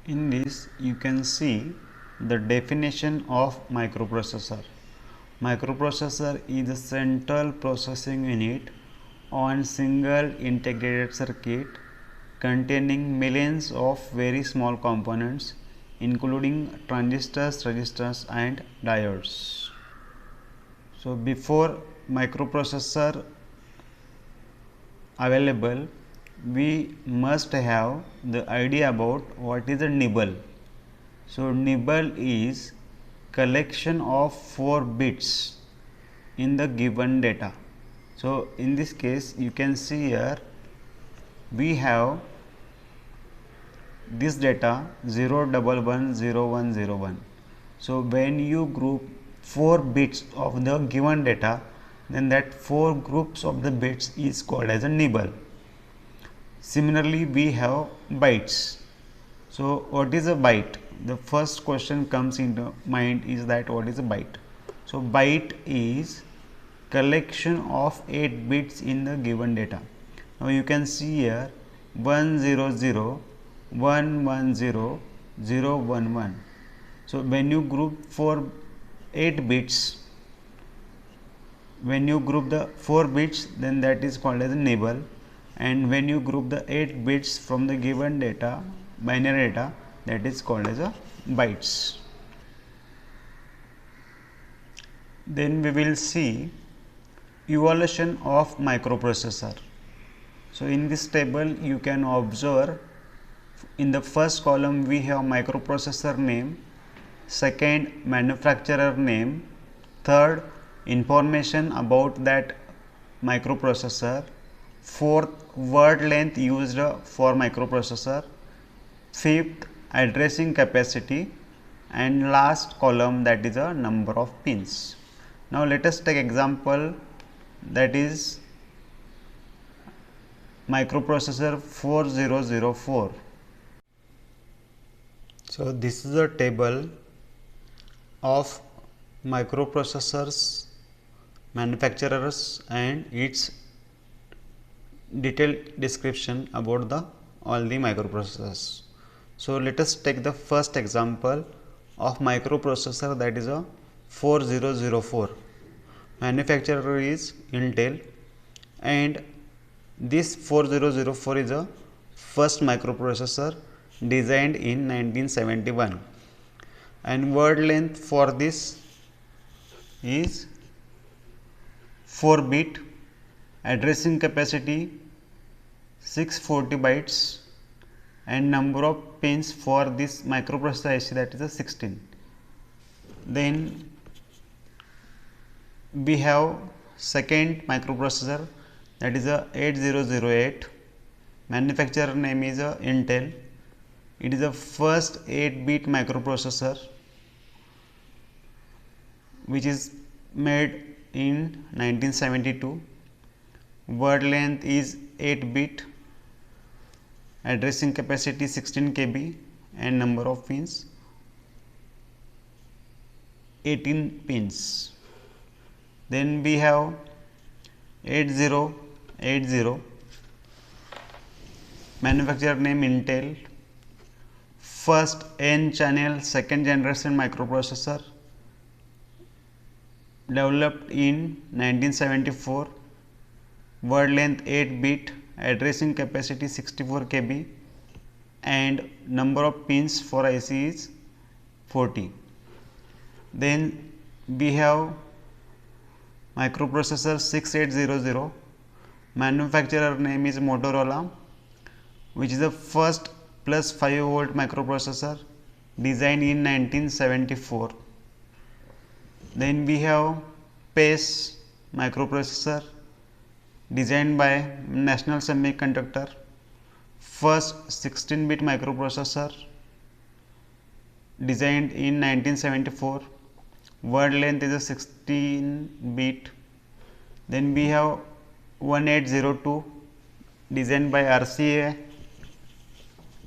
In this you can see the definition of microprocessor. Microprocessor is a central processing unit on single integrated circuit containing millions of very small components including transistors, resistors and diodes. So before microprocessor available, we must have the idea about what is a nibble. So nibble is collection of 4 bits in the given data. So in this case you can see here we have this data 0110101. So when you group 4 bits of the given data, then that 4 groups of the bits is called as a nibble. Similarly we have bytes. So what is a byte? The first question comes into mind is that what is a byte? So byte is collection of 8 bits in the given data. Now you can see here 100, 110, 011. So when you group 8 bits, when you group the 4 bits, then that is called as a nibble, and when you group the 8 bits from the given data, binary data, that is called as a bytes. Then we will see evolution of microprocessor. So in this table you can observe in the first column we have microprocessor name, second manufacturer name, third information about that microprocessor, fourth word length used for microprocessor, fifth addressing capacity, and last column that is a number of pins. Now let us take example, that is microprocessor 4004. So this is a table of microprocessors, manufacturers and its detailed description about all the microprocessors. So let us take the first example of microprocessor, that is a 4004. Manufacturer is Intel, and this 4004 is a first microprocessor designed in 1971, and word length for this is 4 bit, addressing capacity 640 bytes, and number of pins for this microprocessor IC, that is a 16. Then we have second microprocessor, that is a 8008. Manufacturer name is Intel. It is the first 8-bit microprocessor which is made in 1972. Word length is 8 bit, addressing capacity 16 KB, and number of pins 18 pins. Then we have 8080. Manufacturer name Intel. First N channel second generation microprocessor developed in 1974. Word length 8 bit, addressing capacity 64 KB, and number of pins for IC is 40. Then we have microprocessor 6800. Manufacturer name is Motorola, which is the first plus 5 volt microprocessor designed in 1974. Then we have PACE microprocessor designed by National Semiconductor, first 16-bit microprocessor designed in 1974. Word length is a 16 bit. Then we have 1802 designed by RCA.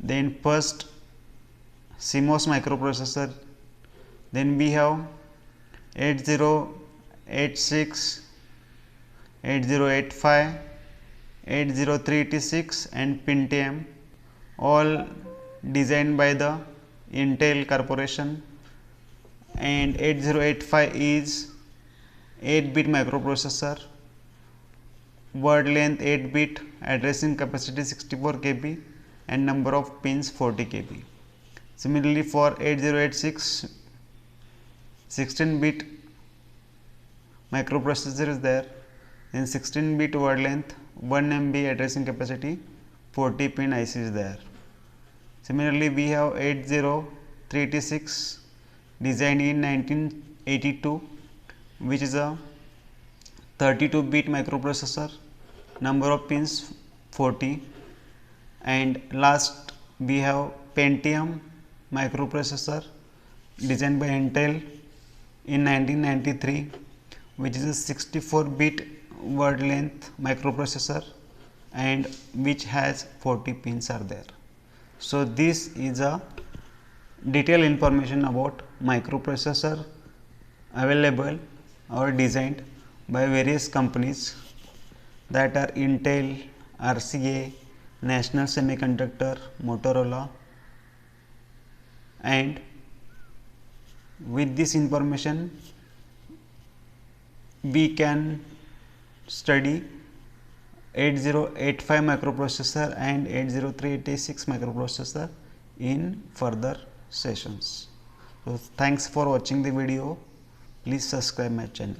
Then first CMOS microprocessor. Then we have 8086, 8085, 80386 and Pentium, all designed by the Intel Corporation, and 8085 is 8-bit microprocessor, word length 8-bit, addressing capacity 64 KB and number of pins 40 KB. Similarly, for 8086, 16-bit microprocessor is there, then 16-bit word length, 1 MB addressing capacity, 40 pin IC is there. Similarly, we have 80386 designed in 1982, which is a 32-bit microprocessor, number of pins 40. And last we have Pentium microprocessor designed by Intel in 1993, which is a 64-bit word length microprocessor and which has 40 pins are there. So this is a detailed information about microprocessor available or designed by various companies, that are Intel, RCA, National Semiconductor, Motorola, and with this information we can study 8085 microprocessor and 80386 microprocessor in further sessions. So thanks for watching the video. Please subscribe my channel.